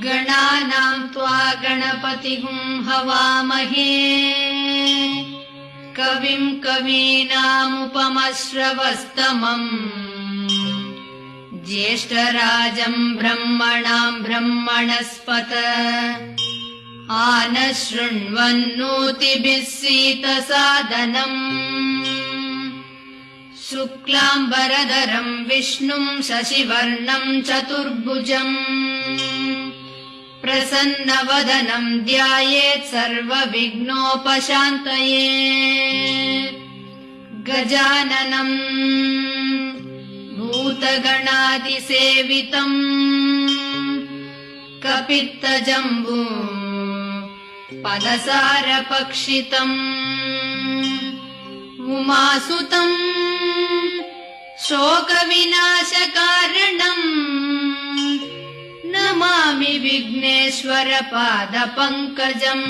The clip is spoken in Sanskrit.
गणानां त्वा गणपतिगुं हवामहे कविं कवीनामुपमश्रवस्तमम् ज्येष्ठराजं ब्रह्मणां ब्रह्मणस्पत आनः शृण्वन्नोतिभिः सीतसादनम् शुक्लाम्बरधरं विष्णुं शशिवर्णं चतुर्भुजम् प्रसन्नवदनं ध्यायेत् सर्वविघ्नोपशान्तये गजाननं भूतगणादिसेवितं कपित्तजम्बू पदसारपक्षितम् उमासुतं शोकविनाशकारणम् नमामि विघ्नेश्वर पादपङ्कजम्।